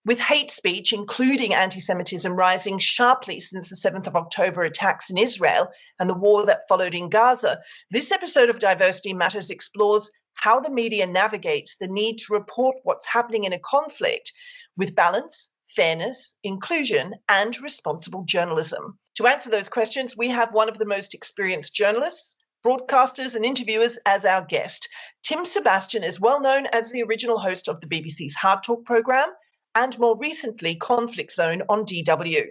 With hate speech, including anti-Semitism, rising sharply since the 7th of October attacks in Israel and the war that followed in Gaza, this episode of Diversity Matters explores how the media navigates the need to report what's happening in a conflict with balance, fairness, inclusion, and responsible journalism. To answer those questions, we have one of the most experienced journalists, broadcasters and interviewers as our guest. Tim Sebastian is well known as the original host of the BBC's HARDtalk programme and more recently Conflict Zone on DW.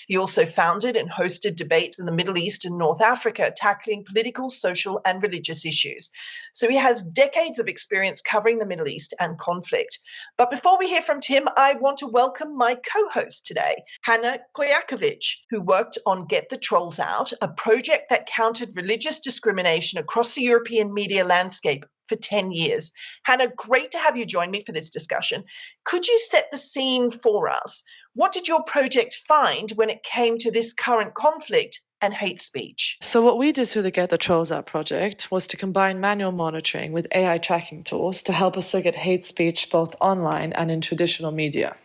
He also founded and hosted debates in the Middle East and North Africa, tackling political, social and religious issues. So he has decades of experience covering the Middle East and conflict. But before we hear from Tim, I want to welcome my co-host today, Hana Kojakovic, who worked on Get the Trolls Out, a project that countered religious discrimination across the European media landscape for 10 years. Hana, great to have you join me for this discussion. Could you set the scene for us? What did your project find when it came to this current conflict and hate speech? So what we did through the Get the Trolls Out project was to combine manual monitoring with AI tracking tools to help us look at hate speech both online and in traditional media.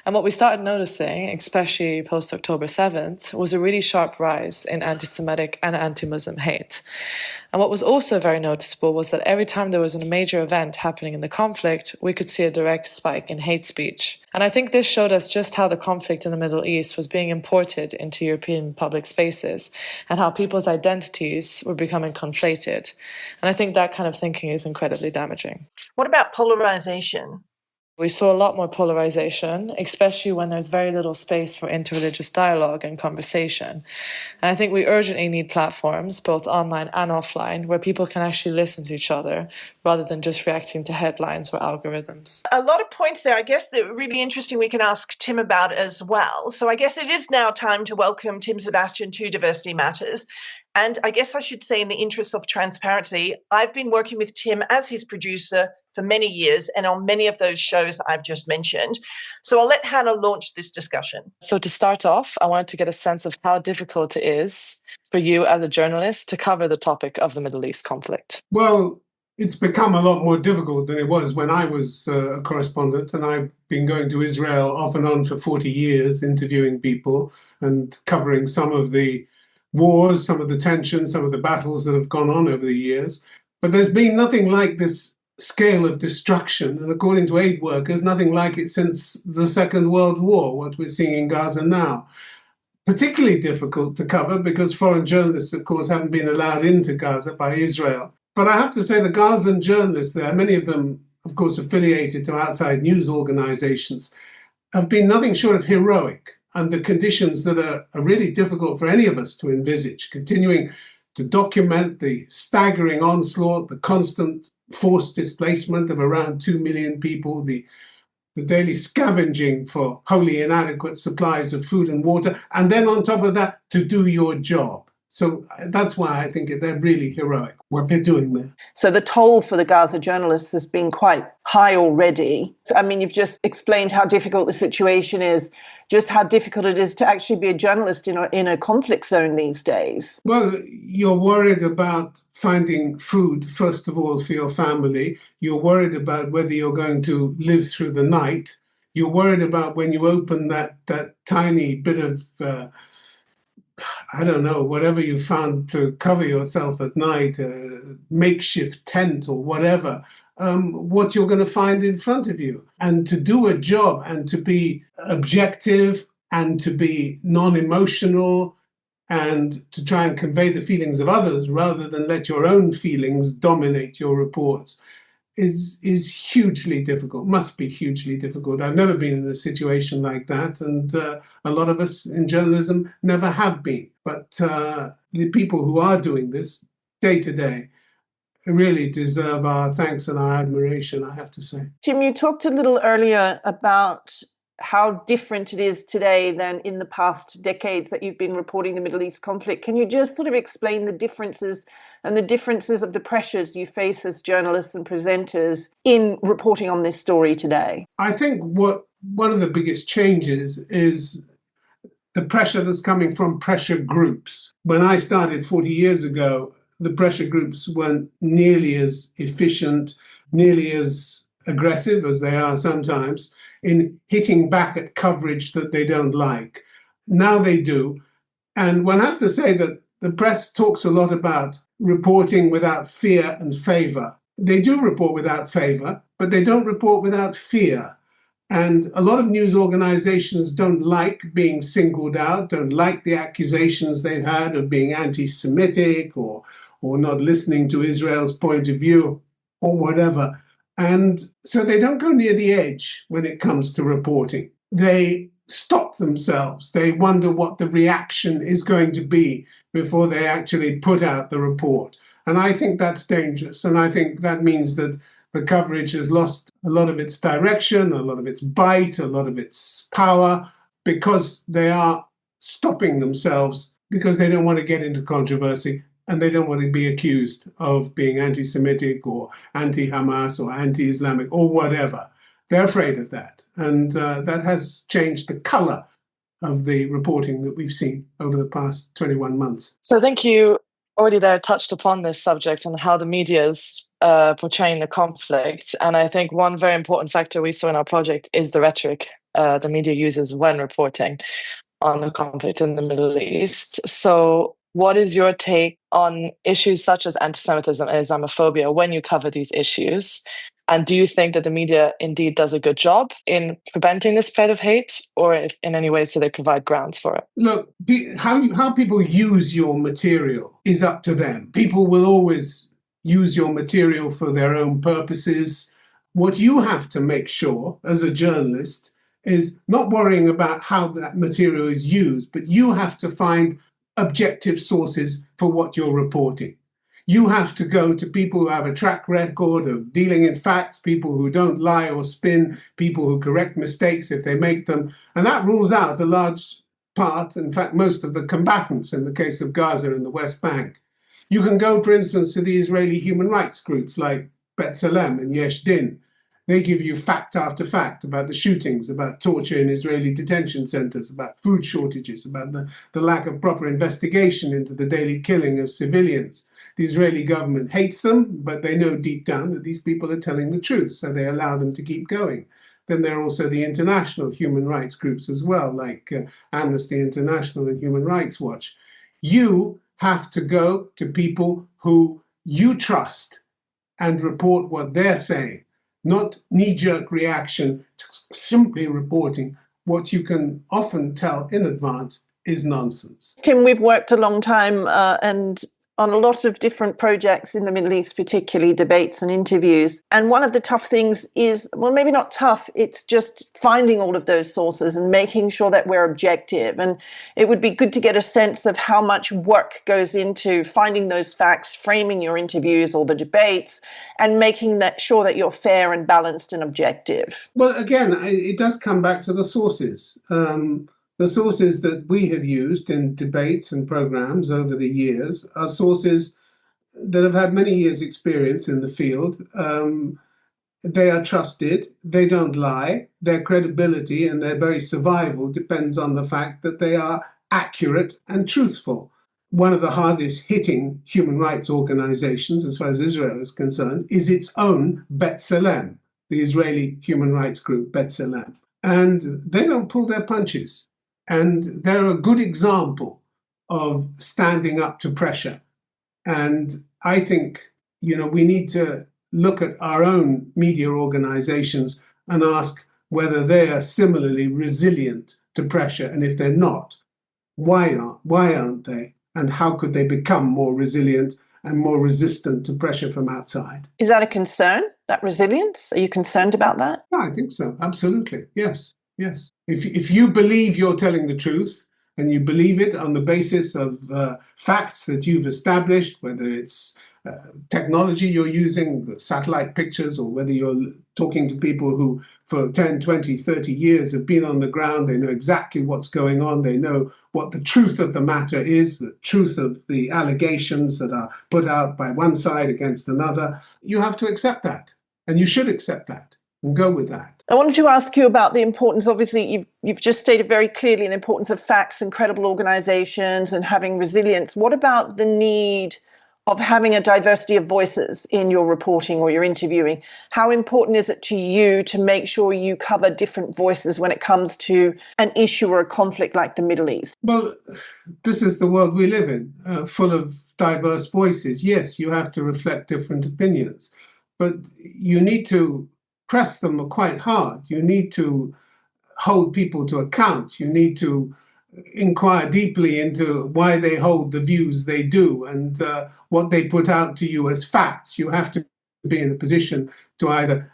And what we started noticing, especially post-October 7th, was a really sharp rise in anti-Semitic and anti-Muslim hate. And what was also very noticeable was that every time there was a major event happening in the conflict, we could see a direct spike in hate speech. And I think this showed us just how the conflict in the Middle East was being imported into European public spaces and how people's identities were becoming conflated. And I think that kind of thinking is incredibly damaging. What about polarization? We saw a lot more polarization, especially when there's very little space for interreligious dialogue and conversation. And I think we urgently need platforms, both online and offline, where people can actually listen to each other rather than just reacting to headlines or algorithms. A lot of points there, I guess, that are really interesting we can ask Tim about as well. So I guess it is now time to welcome Tim Sebastian to Diversity Matters. And I guess I should say, in the interest of transparency, I've been working with Tim as his producer for many years and on many of those shows I've just mentioned. So I'll let Hana launch this discussion. So to start off, I wanted to get a sense of how difficult it is for you as a journalist to cover the topic of the Middle East conflict. Well, it's become a lot more difficult than it was when I was a correspondent, and I've been going to Israel off and on for 40 years, interviewing people and covering some of the wars, some of the tensions, some of the battles that have gone on over the years. But there's been nothing like this scale of destruction, and according to aid workers, nothing like it since the Second World War, what we're seeing in Gaza now. Particularly difficult to cover because foreign journalists, of course, haven't been allowed into Gaza by Israel. But I have to say the Gazan journalists there, many of them, of course, affiliated to outside news organizations, have been nothing short of heroic under conditions that are really difficult for any of us to envisage, continuing to document the staggering onslaught, the constant forced displacement of around 2 million people, the daily scavenging for wholly inadequate supplies of food and water, and then on top of that, to do your job. So that's why I think they're really heroic, what they're doing there. So the toll for the Gaza journalists has been quite high already. So, I mean, you've just explained how difficult the situation is, just how difficult it is to actually be a journalist in a conflict zone these days. Well, you're worried about finding food, first of all, for your family. You're worried about whether you're going to live through the night. You're worried about when you open that tiny bit of I don't know, whatever you found to cover yourself at night, a makeshift tent or whatever, what you're going to find in front of you. And to do a job and to be objective and to be non-emotional and to try and convey the feelings of others rather than let your own feelings dominate your reports is hugely difficult, must be hugely difficult. I've never been in a situation like that, and a lot of us in journalism never have been. But the people who are doing this day to day really deserve our thanks and our admiration, I have to say. Tim, you talked a little earlier about how different it is today than in the past decades that you've been reporting the Middle East conflict. Can you just sort of explain the differences and the differences of the pressures you face as journalists and presenters in reporting on this story today? I think one of the biggest changes is the pressure that's coming from pressure groups. When I started 40 years ago, the pressure groups weren't nearly as efficient, nearly as aggressive as they are sometimes. in hitting back at coverage that they don't like. Now they do. And one has to say that the press talks a lot about reporting without fear and favour. They do report without favour, but they don't report without fear. And a lot of news organizations don't like being singled out, don't like the accusations they've had of being anti-Semitic or not listening to Israel's point of view or whatever. And so they don't go near the edge when it comes to reporting. They stop themselves. They wonder what the reaction is going to be before they actually put out the report. And I think that's dangerous. And I think that means that the coverage has lost a lot of its direction, a lot of its bite, a lot of its power, because they are stopping themselves because they don't want to get into controversy and they don't want to be accused of being anti-Semitic or anti-Hamas or anti-Islamic or whatever. They're afraid of that. And that has changed the color of the reporting that we've seen over the past 21 months. So I think you already there touched upon this subject and how the media is portraying the conflict. And I think one very important factor we saw in our project is the rhetoric the media uses when reporting on the conflict in the Middle East. So what is your take on issues such as anti-Semitism and Islamophobia when you cover these issues? And do you think that the media indeed does a good job in preventing the spread of hate, or if in any ways do they provide grounds for it? Look, how people use your material is up to them. People will always use your material for their own purposes. What you have to make sure as a journalist is not worrying about how that material is used, but you have to find objective sources for what you're reporting. You have to go to people who have a track record of dealing in facts, people who don't lie or spin, people who correct mistakes if they make them. And that rules out a large part, in fact, most of the combatants in the case of Gaza and the West Bank. You can go, for instance, to the Israeli human rights groups like B'Tselem and Yesh Din. They give you fact after fact about the shootings, about torture in Israeli detention centers, about food shortages, about the lack of proper investigation into the daily killing of civilians. The Israeli government hates them, but they know deep down that these people are telling the truth, so they allow them to keep going. Then there are also the international human rights groups as well, like Amnesty International and Human Rights Watch. You have to go to people who you trust and report what they're saying, not knee-jerk reaction to simply reporting what you can often tell in advance is nonsense. Tim, we've worked a long time and on a lot of different projects in the Middle East, particularly debates and interviews. And one of the tough things is, well, maybe not tough, it's just finding all of those sources and making sure that we're objective. And it would be good to get a sense of how much work goes into finding those facts, framing your interviews or the debates, and making that sure that you're fair and balanced and objective. Well, again, it does come back to the sources. The sources that we have used in debates and programs over the years are sources that have had many years' experience in the field. They are trusted, they don't lie, their credibility and their very survival depends on the fact that they are accurate and truthful. One of the hardest hitting human rights organizations, as far as Israel is concerned, is its own B'Tselem, the Israeli human rights group B'Tselem. And they don't pull their punches. And they're a good example of standing up to pressure. And I think, we need to look at our own media organizations and ask whether they are similarly resilient to pressure. And if they're not, why aren't they? And how could they become more resilient and more resistant to pressure from outside? Is that a concern, that resilience? Are you concerned about that? Yeah, I think so. Absolutely. Yes. Yes. If you believe you're telling the truth and you believe it on the basis of facts that you've established, whether it's technology you're using, the satellite pictures, or whether you're talking to people who for 10, 20, 30 years have been on the ground, they know exactly what's going on, they know what the truth of the matter is, the truth of the allegations that are put out by one side against another, you have to accept that. And you should accept that and go with that. I wanted to ask you about the importance, obviously, you've just stated very clearly the importance of facts and credible organizations and having resilience. What about the need of having a diversity of voices in your reporting or your interviewing. How important is it to you to make sure you cover different voices when it comes to an issue or a conflict like the Middle East? Well, this is the world we live in, full of diverse voices. Yes, you have to reflect different opinions, but you need to press them quite hard. You need to hold people to account. You need to inquire deeply into why they hold the views they do and what they put out to you as facts. You have to be in a position to either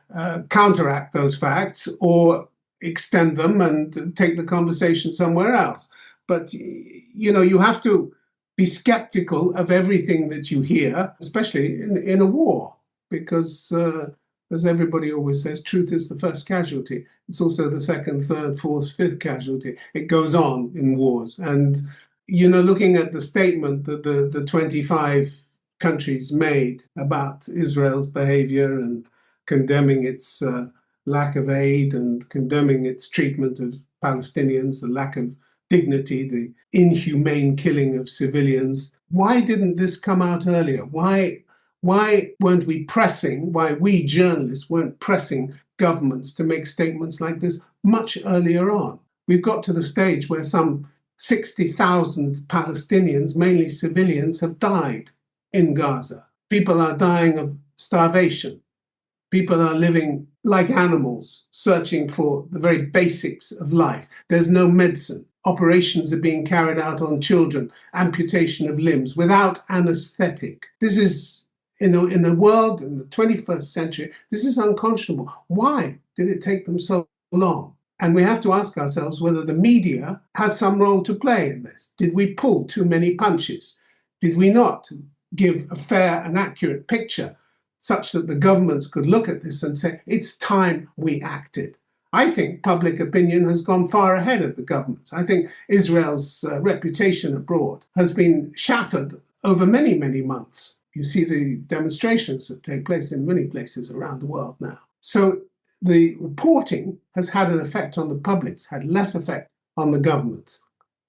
counteract those facts or extend them and take the conversation somewhere else. But, you have to be skeptical of everything that you hear, especially in a war, because as everybody always says, truth is the first casualty. It's also the second, third, fourth, fifth casualty. It goes on in wars. And, looking at the statement that the 25 countries made about Israel's behavior and condemning its lack of aid and condemning its treatment of Palestinians, the lack of dignity, the inhumane killing of civilians. Why didn't this come out earlier? Why weren't we pressing, why we journalists weren't pressing governments to make statements like this much earlier on? We've got to the stage where some 60,000 Palestinians, mainly civilians, have died in Gaza. People are dying of starvation. People are living like animals, searching for the very basics of life. There's no medicine. Operations are being carried out on children, amputation of limbs without anesthetic. This is, in the world, in the 21st century, this is unconscionable. Why did it take them so long? And we have to ask ourselves whether the media has some role to play in this. Did we pull too many punches? Did we not give a fair and accurate picture such that the governments could look at this and say, it's time we acted? I think public opinion has gone far ahead of the governments. I think Israel's reputation abroad has been shattered over many, many months. You see the demonstrations that take place in many places around the world now. So the reporting has had an effect on the public, it's had less effect on the governments.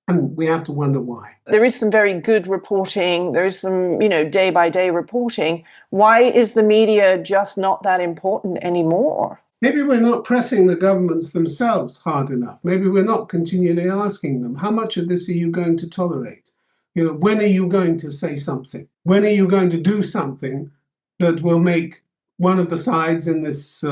And we have to wonder why. There is some very good reporting. There is some, day-by-day reporting. Why is the media just not that important anymore? Maybe we're not pressing the governments themselves hard enough. Maybe we're not continually asking them, how much of this are you going to tolerate? When are you going to say something? When are you going to do something that will make one of the sides in this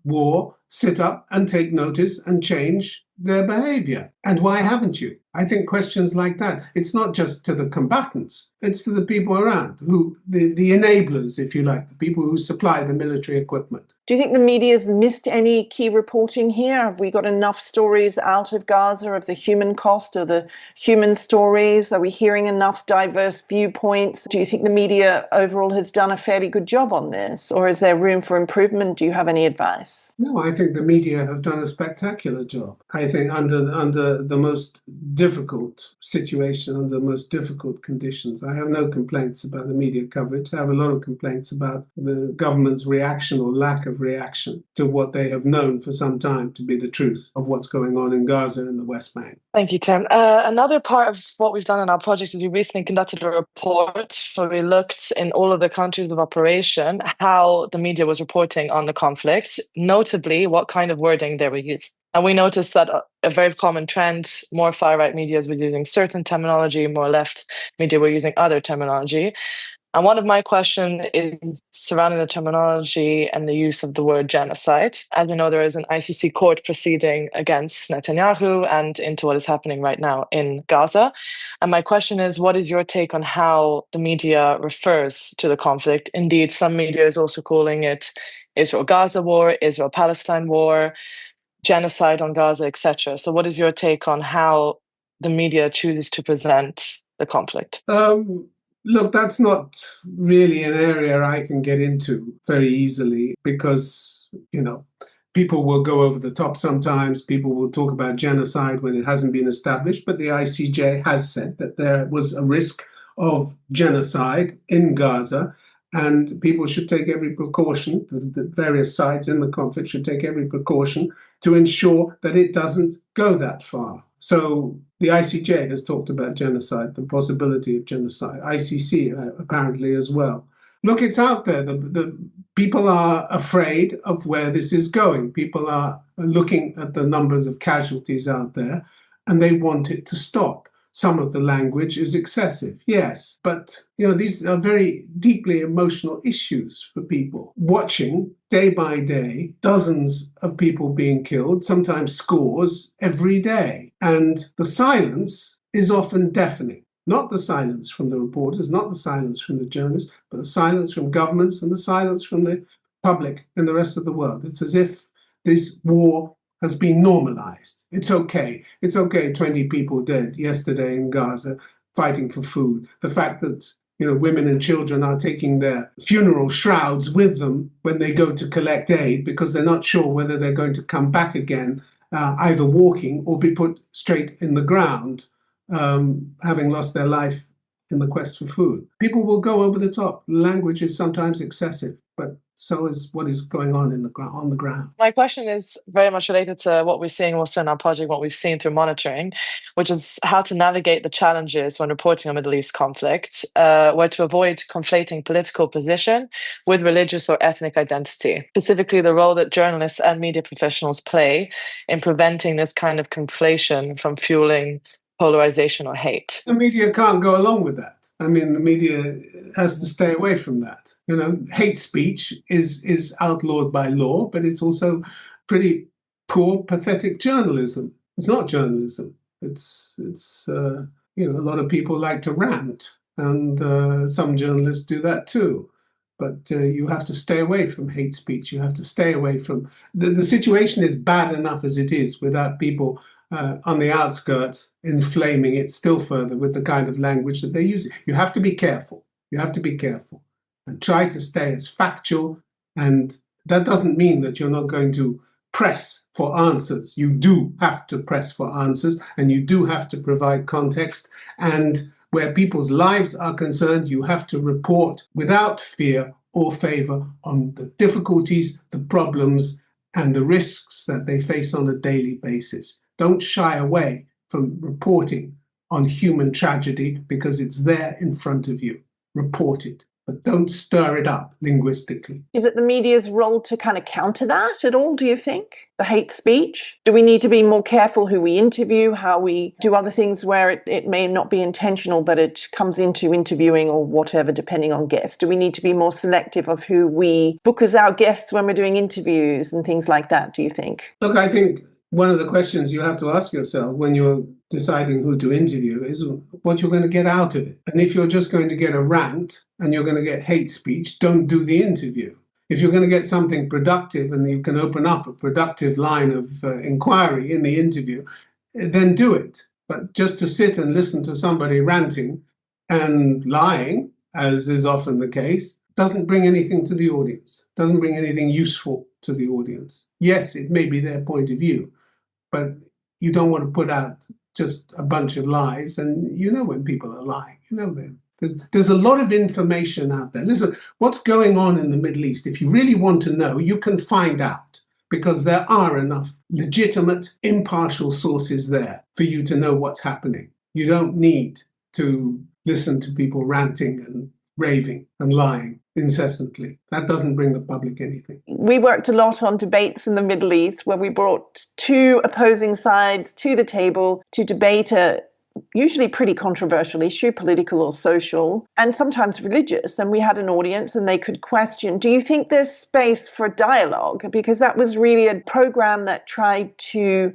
war sit up and take notice and change their behavior? And why haven't you? I think questions like that, it's not just to the combatants, it's to the people around, who the enablers, if you like, the people who supply the military equipment. Do you think the media's missed any key reporting here? Have we got enough stories out of Gaza of the human cost or the human stories? Are we hearing enough diverse viewpoints? Do you think the media overall has done a fairly good job on this? Or is there room for improvement? Do you have any advice? No, I think the media have done a spectacular job. I think under the most difficult situation, under the most difficult conditions, I have no complaints about the media coverage. I have a lot of complaints about the government's reaction or lack of reaction to what they have known for some time to be the truth of what's going on in Gaza and the West Bank. Thank you, Tim. Another part of what we've done in our project is we recently conducted a report where we looked in all of the countries of operation how the media was reporting on the conflict, notably what kind of wording they were using. And we noticed that a very common trend, more far-right media were using certain terminology, more left media were using other terminology. And one of my questions is surrounding the terminology and the use of the word genocide. As we know, there is an ICC court proceeding against Netanyahu and into what is happening right now in Gaza. And my question is, what is your take on how the media refers to the conflict? Indeed, some media is also calling it Israel-Gaza war, Israel-Palestine war, genocide on Gaza, etc. So what is your take on how the media chooses to present the conflict? Look, that's not really an area I can get into very easily because, people will go over the top sometimes. People will talk about genocide when it hasn't been established. But the ICJ has said that there was a risk of genocide in Gaza. And people should take every precaution, the various sides in the conflict should take every precaution to ensure that it doesn't go that far. So the ICJ has talked about genocide, the possibility of genocide. ICC apparently as well. Look, it's out there. The people are afraid of where this is going. People are looking at the numbers of casualties out there, and they want it to stop. Some of the language is excessive, yes, but these are very deeply emotional issues for people. Watching day by day dozens of people being killed, sometimes scores every day, and the silence is often deafening. Not the silence from the reporters, not the silence from the journalists, but the silence from governments and the silence from the public and the rest of the world. It's as if this war has been normalized. It's okay. It's okay, 20 people dead yesterday in Gaza fighting for food. The fact that women and children are taking their funeral shrouds with them when they go to collect aid because they're not sure whether they're going to come back again, either walking or be put straight in the ground, having lost their life in the quest for food. People will go over the top. Language is sometimes excessive, but so is what is going on on the ground. My question is very much related to what we're seeing also in our project, what we've seen through monitoring, which is how to navigate the challenges when reporting on Middle East conflict, where to avoid conflating political position with religious or ethnic identity, specifically the role that journalists and media professionals play in preventing this kind of conflation from fueling polarization or hate. The media can't go along with that. I mean, the media has to stay away from that. Hate speech is outlawed by law, but it's also pretty poor, pathetic journalism. It's not journalism. It's a lot of people like to rant, and some journalists do that too. But you have to stay away from hate speech. You have to stay away from the situation is bad enough as it is without people on the outskirts inflaming it still further with the kind of language that they use. You have to be careful. You have to be careful and try to stay as factual. And that doesn't mean that you're not going to press for answers. You do have to press for answers, and you do have to provide context. And where people's lives are concerned, you have to report without fear or favor on the difficulties, the problems, and the risks that they face on a daily basis. Don't shy away from reporting on human tragedy because it's there in front of you. Report it, but don't stir it up linguistically. Is it the media's role to kind of counter that at all, do you think? The hate speech? Do we need to be more careful who we interview, how we do other things where it may not be intentional, but it comes into interviewing or whatever, depending on guests? Do we need to be more selective of who we book as our guests when we're doing interviews and things like that, do you think? Look, I think one of the questions you have to ask yourself when you're deciding who to interview is what you're going to get out of it. And if you're just going to get a rant and you're going to get hate speech, don't do the interview. If you're going to get something productive and you can open up a productive line of inquiry in the interview, then do it. But just to sit and listen to somebody ranting and lying, as is often the case, doesn't bring anything to the audience, doesn't bring anything useful to the audience. Yes, it may be their point of view, but you don't want to put out just a bunch of lies. And when people are lying, them. There's a lot of information out there. Listen, what's going on in the Middle East? If you really want to know, you can find out because there are enough legitimate, impartial sources there for you to know what's happening. You don't need to listen to people ranting and raving and lying incessantly. That doesn't bring the public anything. We worked a lot on debates in the Middle East where we brought two opposing sides to the table to debate a usually pretty controversial issue, political or social, and sometimes religious. And we had an audience and they could question, do you think there's space for dialogue? Because that was really a program that tried to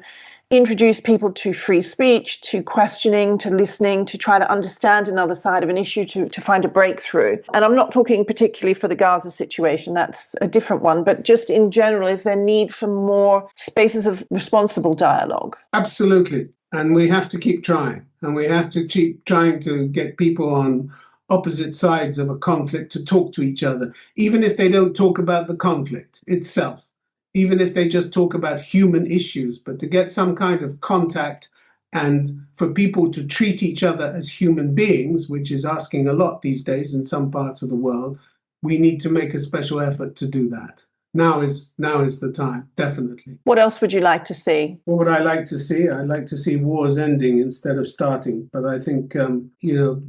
introduce people to free speech, to questioning, to listening, to try to understand another side of an issue, to find a breakthrough. And I'm not talking particularly for the Gaza situation, that's a different one, but just in general, is there need for more spaces of responsible dialogue? Absolutely. And we have to keep trying. And we have to keep trying to get people on opposite sides of a conflict to talk to each other, even if they don't talk about the conflict itself, even if they just talk about human issues, but to get some kind of contact and for people to treat each other as human beings, which is asking a lot these days in some parts of the world, we need to make a special effort to do that. now is the time, definitely. What else would you like to see? What would I like to see? I'd like to see wars ending instead of starting. But I think,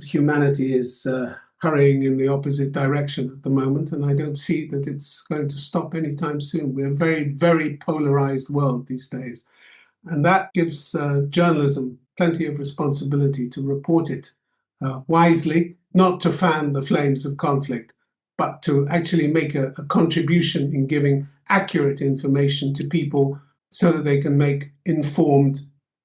humanity is hurrying in the opposite direction at the moment, and I don't see that it's going to stop anytime soon. We're a very, very polarized world these days. And that gives journalism plenty of responsibility to report it wisely, not to fan the flames of conflict, but to actually make a contribution in giving accurate information to people so that they can make informed,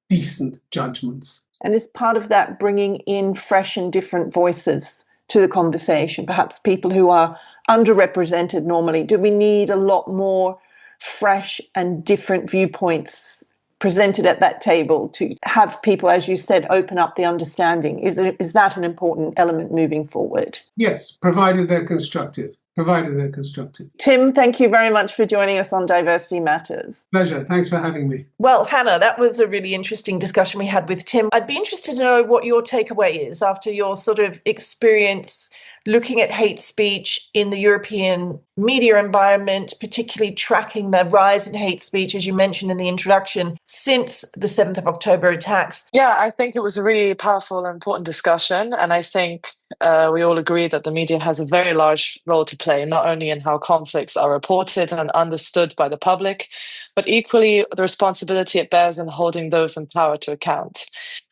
decent judgments. And is part of that bringing in fresh and different voices to the conversation, perhaps people who are underrepresented normally? Do we need a lot more fresh and different viewpoints presented at that table to have people, as you said, open up the understanding? Is that an important element moving forward? Yes, provided they're constructive. Tim, thank you very much for joining us on Diversity Matters. Pleasure. Thanks for having me. Well, Hannah, that was a really interesting discussion we had with Tim. I'd be interested to know what your takeaway is after your sort of experience looking at hate speech in the European media environment, particularly tracking the rise in hate speech, as you mentioned in the introduction, since the 7th of October attacks. Yeah, I think it was a really powerful and important discussion. And I think we all agree that the media has a very large role to play, not only in how conflicts are reported and understood by the public, but equally the responsibility it bears in holding those in power to account.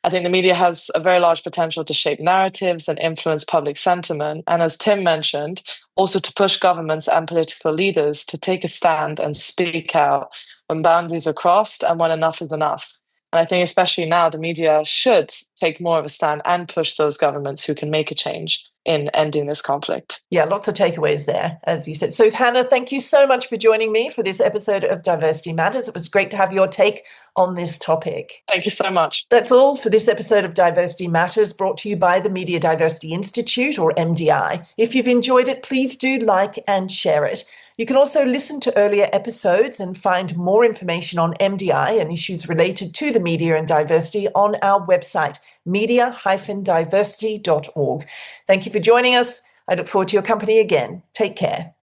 I think the media has a very large potential to shape narratives and influence public sentiment. And as Tim mentioned, also to push governments and political leaders to take a stand and speak out when boundaries are crossed and when enough is enough. And I think especially now, the media should take more of a stand and push those governments who can make a change in ending this conflict. Yeah, lots of takeaways there, as you said. So, Hannah, thank you so much for joining me for this episode of Diversity Matters. It was great to have your take on this topic. Thank you so much. That's all for this episode of Diversity Matters, brought to you by the Media Diversity Institute, or MDI. If you've enjoyed it, please do like and share it. You can also listen to earlier episodes and find more information on MDI and issues related to the media and diversity on our website, media-diversity.org. Thank you for joining us. I look forward to your company again. Take care.